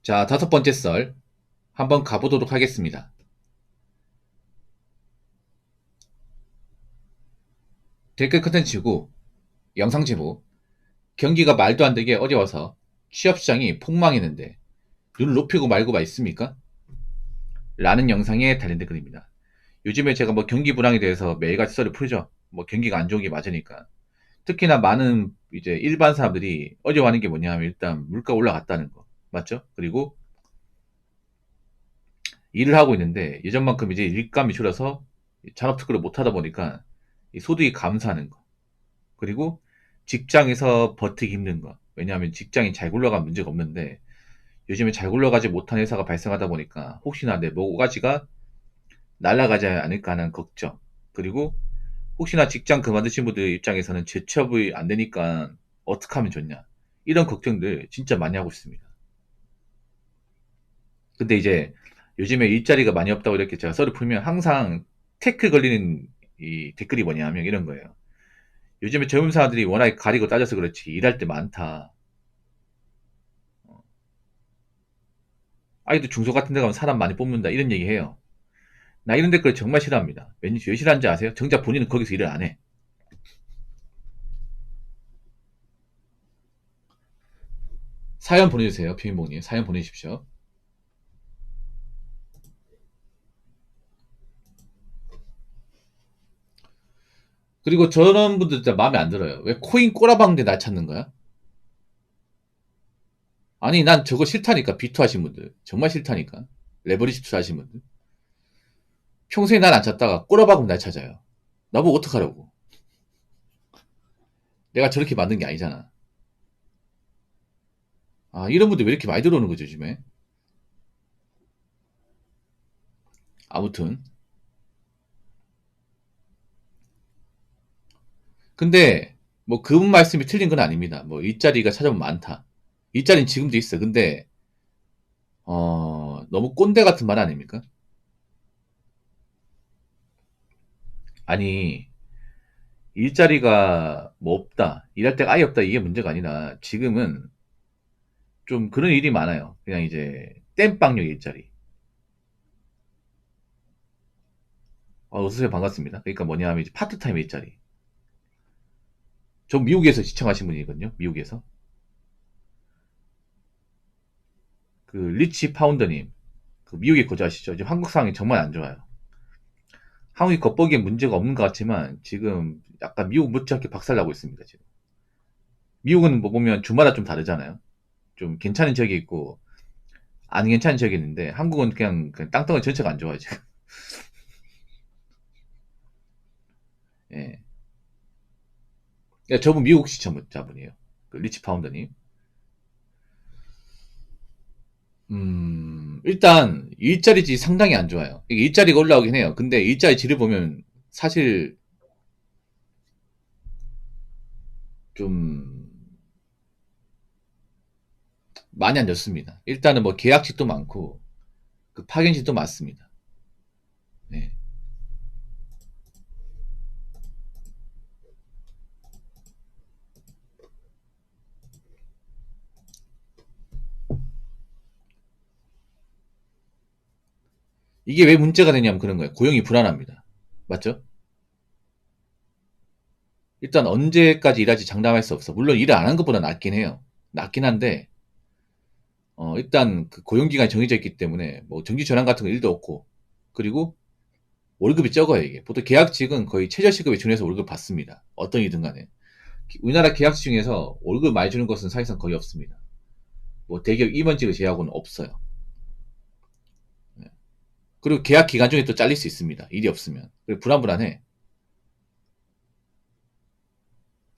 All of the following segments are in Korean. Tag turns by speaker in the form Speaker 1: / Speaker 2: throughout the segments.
Speaker 1: 자, 다섯 번째 썰 한번 가보도록 하겠습니다. 댓글 컨텐츠고 영상 제목 경기가 말도 안 되게 어려워서 취업시장이 폭망했는데 눈 높이고 말고가 있습니까? 라는 영상에 달린 댓글입니다. 요즘에 제가 뭐 경기 불황에 대해서 매일같이 썰을 풀죠. 뭐 경기가 안 좋은 게 맞으니까. 특히나 많은 이제 일반 사람들이 어려워하는 게 뭐냐 하면 일단 물가 올라갔다는 거. 맞죠? 그리고 일을 하고 있는데 예전만큼 이제 일감이 줄어서 잔업특구를 못 하다 보니까 이 소득이 감소하는 거. 그리고 직장에서 버티기 힘든 거. 왜냐하면 직장이 잘 굴러가면 문제가 없는데 요즘에 잘 굴러가지 못한 회사가 발생하다 보니까 혹시나 내 모가지가 날아가지 않을까 하는 걱정. 그리고 혹시나 직장 그만두신 분들 입장에서는 재취업이 안 되니까 어떻게 하면 좋냐. 이런 걱정들 진짜 많이 하고 있습니다. 근데 이제 요즘에 일자리가 많이 없다고 이렇게 제가 썰을 풀면 항상 태클 걸리는 이 댓글이 뭐냐면 이런 거예요. 요즘에 젊은 사람들이 워낙에 가리고 따져서 그렇지 일할 때 많다. 아이도 중소 같은 데 가면 사람 많이 뽑는다. 이런 얘기 해요. 나 이런 댓글 정말 싫어합니다. 왠지 왜 싫어하는지 아세요? 정작 본인은 거기서 일을 안 해. 사연 보내주세요. 피인봉님. 사연 보내십시오. 그리고 저런 분들 진짜 마음에 안 들어요. 왜 코인 꼬라박는데 날 찾는 거야? 아니, 난 저거 싫다니까. 비투 하신 분들. 정말 싫다니까. 레버리지 투 하신 분들. 평소에 날 안 찾다가 꼬라박으면 날 찾아요. 나보고 어떡하려고. 내가 저렇게 만든 게 아니잖아. 아, 이런 분들 왜 이렇게 많이 들어오는 거죠, 요즘에? 아무튼. 근데, 뭐, 그분 말씀이 틀린 건 아닙니다. 뭐, 일자리가 찾아보면 많다. 일자리는 지금도 있어. 근데, 너무 꼰대 같은 말 아닙니까? 아니, 일자리가 뭐 없다. 일할 데가 아예 없다. 이게 문제가 아니라, 지금은 좀 그런 일이 많아요. 그냥 이제, 땜빵용 일자리. 어서오세요. 반갑습니다. 그러니까 뭐냐 하면 이제 파트타임 일자리. 저 미국에서 시청하신 분이거든요. 미국에서. 그 리치 파운더님. 그 미국에 거주하시죠. 지금 한국 상황이 정말 안 좋아요. 한국이 겉보기엔 문제가 없는 것 같지만 지금 약간 미국 못지않게 박살나고 있습니다. 지금. 미국은 뭐 보면 주마다 좀 다르잖아요. 좀 괜찮은 지역이 있고 안 괜찮은 지역이 있는데 한국은 그냥 땅덩어리 전체가 안 좋아요. 지금. 예. 그러니까 저분 미국 시청자분이에요. 그 리치 파운더님. 일단 일자리 질 상당히 안 좋아요. 이게 일자리가 올라오긴 해요. 근데 일자리 질을 보면 사실 좀 많이 안 좋습니다. 일단은 뭐 계약직도 많고 그 파견직도 많습니다. 네. 이게 왜 문제가 되냐면 그런 거예요. 고용이 불안합니다. 맞죠? 일단 언제까지 일할지 장담할 수 없어. 물론 일을 안 하는 것보다 낫긴 해요. 낫긴 한데 일단 그 고용 기간이 정해져 있기 때문에 뭐 정기 전환 같은 거 일도 없고 그리고 월급이 적어요 이게. 보통 계약직은 거의 최저시급에 준해서 월급 받습니다. 어떤 이든 간에. 우리나라 계약직 중에서 월급 많이 주는 것은 사실상 거의 없습니다. 뭐 대기업 임원직을 제외하고는 없어요. 네. 그리고 계약 기간 중에 또 잘릴 수 있습니다. 일이 없으면. 그리고 불안불안해.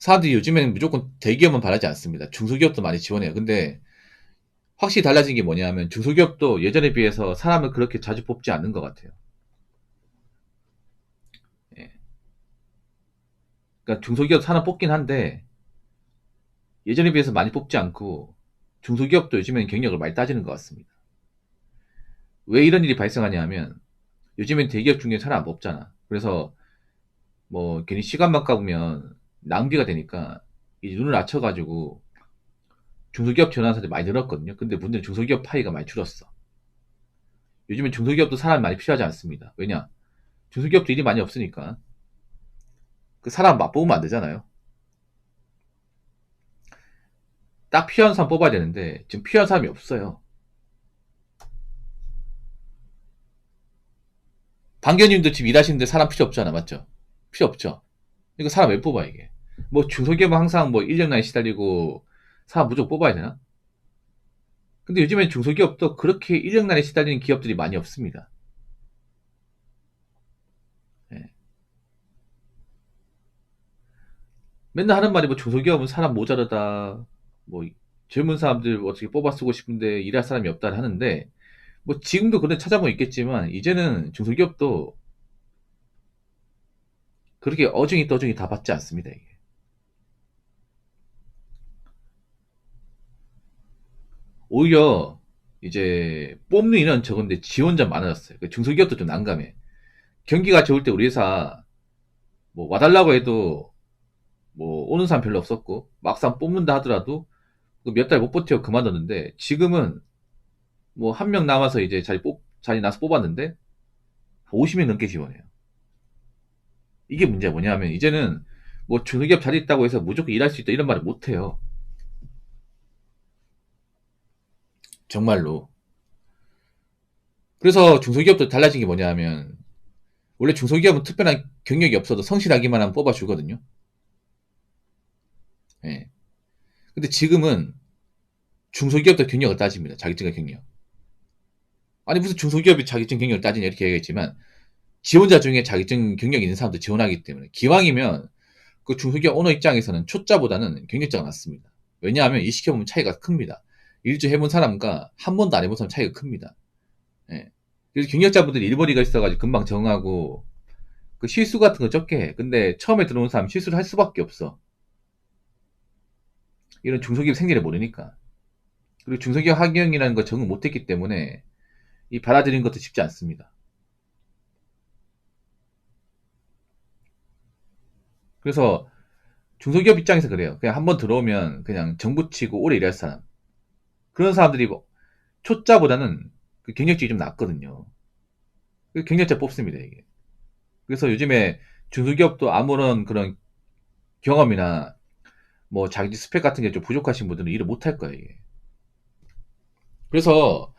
Speaker 1: 사람들이 요즘에는 무조건 대기업만 바라지 않습니다. 중소기업도 많이 지원해요. 근데 확실히 달라진 게 뭐냐면 중소기업도 예전에 비해서 사람을 그렇게 자주 뽑지 않는 것 같아요. 예. 그러니까 중소기업 사람 뽑긴 한데 예전에 비해서 많이 뽑지 않고 중소기업도 요즘엔 경력을 많이 따지는 것 같습니다. 왜 이런 일이 발생하냐 하면 요즘엔 대기업 중에 사람 안 뽑잖아. 그래서 뭐 괜히 시간만 까보면 낭비가 되니까 이 눈을 낮춰가지고 중소기업 지원하는 사람들이 많이 늘었거든요. 근데 문제는 중소기업 파이가 많이 줄었어. 요즘엔 중소기업도 사람이 많이 필요하지 않습니다. 왜냐? 중소기업도 일이 많이 없으니까. 그 사람 맛보면 안 되잖아요. 딱 필요한 사람 뽑아야 되는데 지금 필요한 사람이 없어요. 반견님도 지금 일하시는데 사람 필요 없잖아, 맞죠? 필요 없죠. 이거 사람 왜 뽑아 이게? 뭐 중소기업은 항상 뭐 인력난에 시달리고 사람 무조건 뽑아야 되나? 근데 요즘엔 중소기업도 그렇게 인력난에 시달리는 기업들이 많이 없습니다. 예. 맨날 하는 말이 뭐 중소기업은 사람 모자르다, 뭐 젊은 사람들 어떻게 뽑아 쓰고 싶은데 일할 사람이 없다 하는데 뭐 지금도 그런 찾아보면 있겠지만 이제는 중소기업도 그렇게 어중이 떠중이 다 받지 않습니다. 이게. 오히려 이제 뽑는 인원 적은데 지원자 많아졌어요. 그 중소기업도 좀 난감해. 경기가 좋을 때 우리 회사 뭐 와달라고 해도 뭐 오는 사람 별로 없었고 막상 뽑는다 하더라도 그 몇 달 못 버티고 그만뒀는데 지금은 뭐 한 명 남아서 이제 자리 나서 뽑았는데 50명 넘게 지원해요. 이게 문제가 뭐냐면 이제는 뭐 중소기업 자리 있다고 해서 무조건 일할 수 있다 이런 말을 못 해요. 정말로. 그래서 중소기업도 달라진 게 뭐냐면 원래 중소기업은 특별한 경력이 없어도 성실하기만 하면 뽑아주거든요. 예. 근데 지금은 중소기업도 경력을 따집니다. 자격증과 경력. 아니 무슨 중소기업이 자격증 경력을 따지냐 이렇게 얘기했지만 지원자 중에 자격증 경력 있는 사람도 지원하기 때문에 기왕이면 그 중소기업 오너 입장에서는 초짜보다는 경력자가 낫습니다. 왜냐하면 이 시켜보면 차이가 큽니다. 일주 해본 사람과 한 번도 안 해본 사람 차이가 큽니다. 예. 그래서 경력자분들이 일벌이가 있어가지고 금방 정하고 그 실수 같은 거 적게 해. 근데 처음에 들어온 사람 실수를 할 수밖에 없어. 이런 중소기업 생리를 모르니까. 그리고 중소기업 환경이라는 거 적응 못했기 때문에 이 받아들이는 것도 쉽지 않습니다. 그래서 중소기업 입장에서 그래요. 그냥 한번 들어오면 그냥 정부 치고 오래 일할 사람. 그런 사람들이 뭐 초짜보다는 그 경력직이 좀 낫거든요. 그 경력자 뽑습니다, 이게. 그래서 요즘에 중소기업도 아무런 그런 경험이나 뭐 자기 스펙 같은 게 좀 부족하신 분들은 일을 못 할 거예요, 이게. 그래서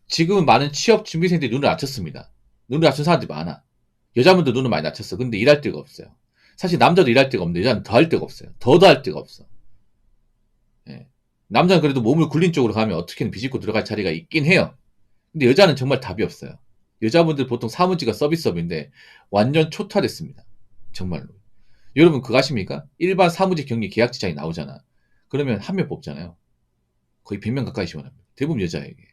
Speaker 1: 지금은 많은 취업 준비생들이 눈을 낮췄습니다. 눈을 낮춘 사람들이 많아. 여자분도 눈을 많이 낮췄어. 근데 일할 데가 없어요. 사실 남자도 일할 데가 없는데 여자는 더 할 데가 없어요. 더 할 데가 없어. 예. 남자는 그래도 몸을 굴린 쪽으로 가면 어떻게든 비집고 들어갈 자리가 있긴 해요. 근데 여자는 정말 답이 없어요. 여자분들 보통 사무직과 서비스업인데 완전 초토화됐습니다. 정말로. 여러분 그거 아십니까? 일반 사무직 경리 계약직장이 나오잖아. 그러면 한 명 뽑잖아요. 거의 100명 가까이 지원합니다. 대부분 여자에게.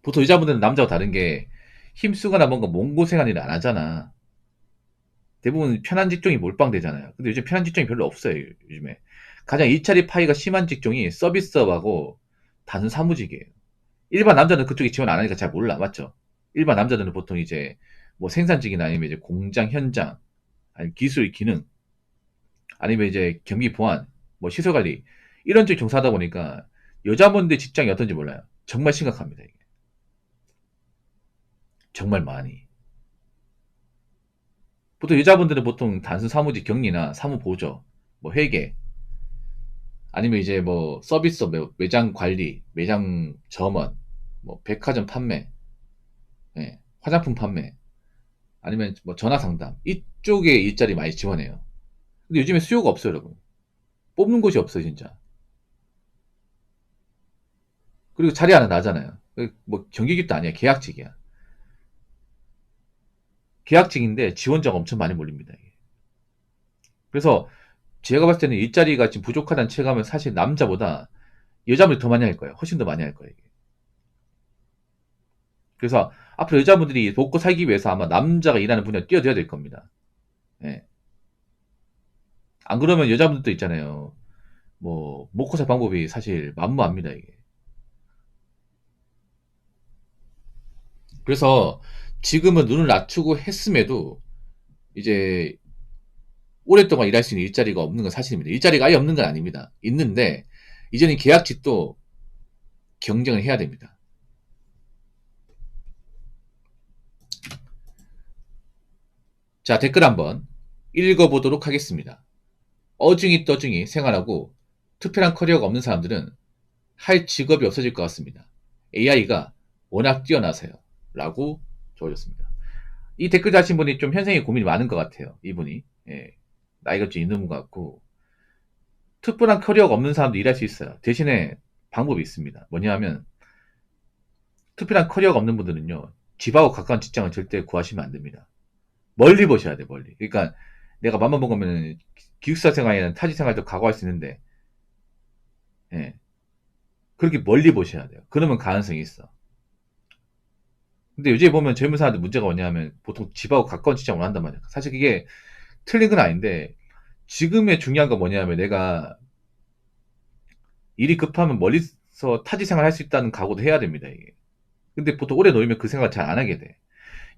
Speaker 1: 보통 여자분들은 남자와 다른 게 힘쓰거나 뭔가 몸고생한 일을 안 하잖아. 대부분 편한 직종이 몰빵되잖아요. 근데 요즘 편한 직종이 별로 없어요. 요즘에. 가장 일자리 파이가 심한 직종이 서비스업하고 단순 사무직이에요. 일반 남자는 그쪽에 지원 안 하니까 잘 몰라. 맞죠? 일반 남자들은 보통 이제 뭐 생산직이나 아니면 이제 공장 현장, 아니면 기술 기능, 아니면 이제 경비 보안, 뭐 시설 관리 이런 쪽 종사하다 보니까 여자분들 직장이 어떤지 몰라요. 정말 심각합니다. 이게. 정말 많이. 보통 여자분들은 보통 단순 사무직 격리나 사무보조, 뭐 회계, 아니면 이제 뭐 서비스업, 매장 관리, 매장 점원, 뭐 백화점 판매, 예, 화장품 판매, 아니면 뭐 전화 상담 이쪽에 일자리 많이 지원해요. 근데 요즘에 수요가 없어요, 여러분. 뽑는 곳이 없어요, 진짜. 그리고 자리 하나 나잖아요. 뭐 정규직도 아니야, 계약직이야. 계약직인데 지원자가 엄청 많이 몰립니다. 이게. 그래서 제가 봤을 때는 일자리가 지금 부족하다는 체감은 사실 남자보다 여자분들이 더 많이 할 거예요. 훨씬 더 많이 할 거예요. 이게. 그래서 앞으로 여자분들이 먹고 살기 위해서 아마 남자가 일하는 분야에 뛰어들어야 될 겁니다. 예. 안 그러면 여자분들도 있잖아요. 뭐 먹고 살 방법이 사실 만무합니다, 이게. 그래서 지금은 눈을 낮추고 했음에도 이제 오랫동안 일할 수 있는 일자리가 없는 건 사실입니다. 일자리가 아예 없는 건 아닙니다. 있는데 이제는 계약직도 경쟁을 해야 됩니다. 자, 댓글 한번 읽어보도록 하겠습니다. 어중이 떠중이 생활하고 특별한 커리어가 없는 사람들은 할 직업이 없어질 것 같습니다. AI가 워낙 뛰어나서요. 라고 적어줬습니다. 이 댓글 다신 분이 좀 현생에 고민이 많은 것 같아요. 이분이. 예, 나이가 좀 있는 분 같고, 특별한 커리어가 없는 사람도 일할 수 있어요. 대신에 방법이 있습니다. 뭐냐 하면, 특별한 커리어가 없는 분들은요, 집하고 가까운 직장을 절대 구하시면 안 됩니다. 멀리 보셔야 돼, 멀리. 그러니까 내가 맘만 먹으면 기숙사 생활이나 타지 생활도 각오할 수 있는데, 예, 그렇게 멀리 보셔야 돼요. 그러면 가능성이 있어. 근데 요즘에 보면 젊은 사람들 문제가 뭐냐면 보통 집하고 가까운 직장을 한단 말이야. 사실 그게 틀린 건 아닌데 지금의 중요한 건 뭐냐면 내가 일이 급하면 멀리서 타지 생활 할 수 있다는 각오도 해야 됩니다, 이게. 근데 보통 오래 놓이면 그 생각을 잘 안 하게 돼.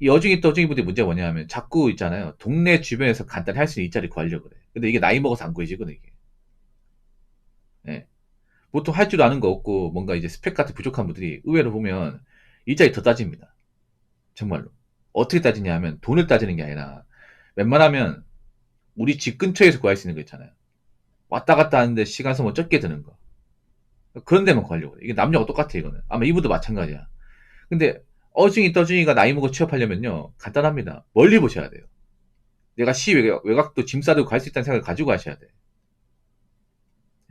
Speaker 1: 이 어중이 떠중이 분들의 문제가 뭐냐면 자꾸 있잖아요. 동네 주변에서 간단히 할 수 있는 일자리 구하려고 그래. 근데 이게 나이 먹어서 안 구해지거든, 이게. 예. 보통 할 줄 아는 거 없고 뭔가 이제 스펙 같은 부족한 분들이 의외로 보면 일자리 더 따집니다. 정말로. 어떻게 따지냐 하면 돈을 따지는 게 아니라 웬만하면 우리 집 근처에서 구할 수 있는 거 있잖아요. 왔다 갔다 하는데 시간 소모 적게 드는 거. 그런 데만 구하려고 그래. 이게 남녀가 똑같아, 이거는. 아마 이분도 마찬가지야. 근데 어중이 떠중이가 나이 먹어 취업하려면요. 간단합니다. 멀리 보셔야 돼요. 내가 시 외곽도 짐 싸들고 갈 수 있다는 생각을 가지고 가셔야 돼.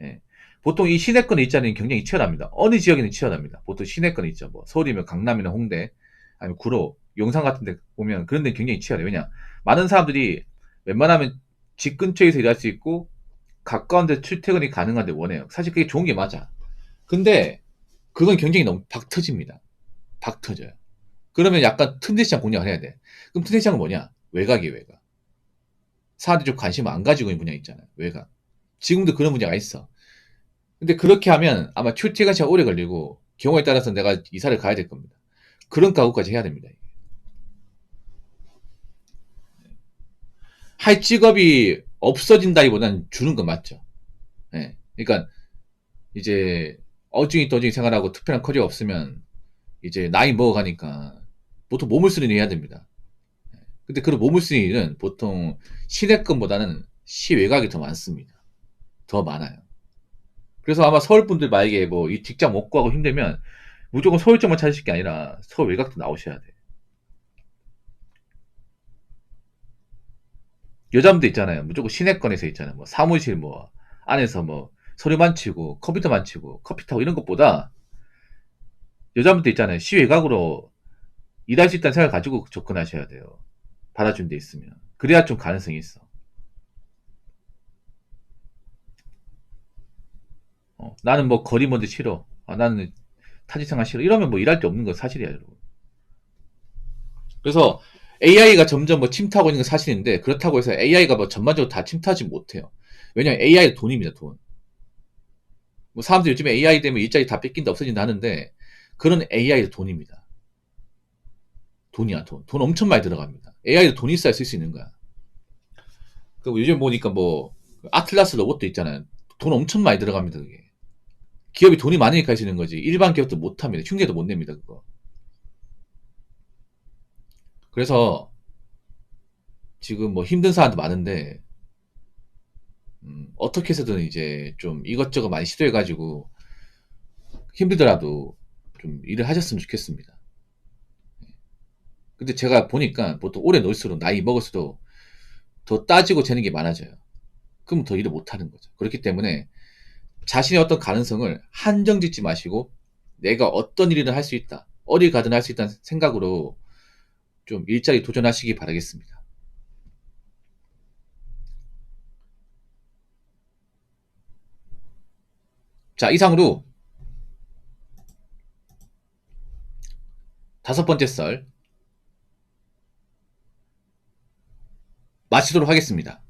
Speaker 1: 예. 보통 이 시내권 일자리는 굉장히 치열합니다. 어느 지역에는 치열합니다. 보통 시내권 있죠. 뭐 서울이면 강남이나 홍대, 아니면 구로, 용산 같은 데 보면 그런 데는 굉장히 치열해요. 왜냐? 많은 사람들이 웬만하면 집 근처에서 일할 수 있고 가까운 데 출퇴근이 가능한 데 원해요. 사실 그게 좋은 게 맞아. 근데 그건 경쟁이 너무 박 터집니다. 박 터져요. 그러면 약간 틈새 시장 공략을 해야 돼. 그럼 틈새 시장은 뭐냐? 외곽이에요, 외곽. 사람들이 좀 관심을 안 가지고 있는 분야 있잖아요. 외곽. 지금도 그런 분야가 있어. 근데 그렇게 하면 아마 출퇴근 시간 오래 걸리고 경우에 따라서 내가 이사를 가야 될 겁니다. 그런 각오까지 해야 됩니다. 할 직업이 없어진다기보다는 주는 건 맞죠. 예. 그러니까 이제 어중이 떠중이 생활하고 특별한 커리어 없으면 이제 나이 먹어가니까 보통 몸을 쓰는 일 해야 됩니다. 근데 그런 몸을 쓰는 일은 보통 시내권보다는 시외곽이 더 많습니다. 더 많아요. 그래서 아마 서울 분들 만약에 뭐 이 직장 못 구하고 힘들면 무조건 서울 쪽만 찾으실 게 아니라 서울 외곽도 나오셔야 돼. 여자분들 있잖아요. 무조건 시내권에서 있잖아요. 뭐 사무실 뭐 안에서 뭐 서류만 치고 컴퓨터만 치고 커피 타고 이런 것보다 여자분들 있잖아요. 시외곽으로 일할 수 있다는 생각을 가지고 접근하셔야 돼요. 받아준 데 있으면. 그래야 좀 가능성이 있어. 나는 뭐 거리 먼저 싫어. 나는 타지생활 싫어. 이러면 뭐 일할 데 없는 건 사실이야, 여러분. 그래서 AI가 점점 뭐 침투하고 있는 건 사실인데 그렇다고 해서 AI가 뭐 전반적으로 다 침투하지 못해요. 왜냐면 AI는 돈입니다, 돈. 뭐 사람들이 요즘에 AI 되면 일자리 다 뺏긴다 없어진다 하는데 그런 AI도 돈입니다. 돈이야, 돈. 돈 엄청 많이 들어갑니다. AI도 돈 있어야 쓸 수 있는 거야. 그 요즘 보니까 뭐 아틀라스 로봇도 있잖아요. 돈 엄청 많이 들어갑니다, 그게. 기업이 돈이 많으니까 할 수 있는 거지. 일반 기업도 못 합니다. 흉내도 못 냅니다, 그거. 그래서 지금 뭐 힘든 사람도 많은데 어떻게 해서든 이제 좀 이것저것 많이 시도해가지고 힘들더라도 좀 일을 하셨으면 좋겠습니다. 근데 제가 보니까 보통 오래 놀수록 나이 먹을수록 더 따지고 재는 게 많아져요. 그럼 더 일을 못하는 거죠. 그렇기 때문에 자신의 어떤 가능성을 한정 짓지 마시고 내가 어떤 일이든 할 수 있다. 어디 가든 할 수 있다는 생각으로 좀 일자리 도전하시기 바라겠습니다. 자, 이상으로 5번째 썰 마치도록 하겠습니다.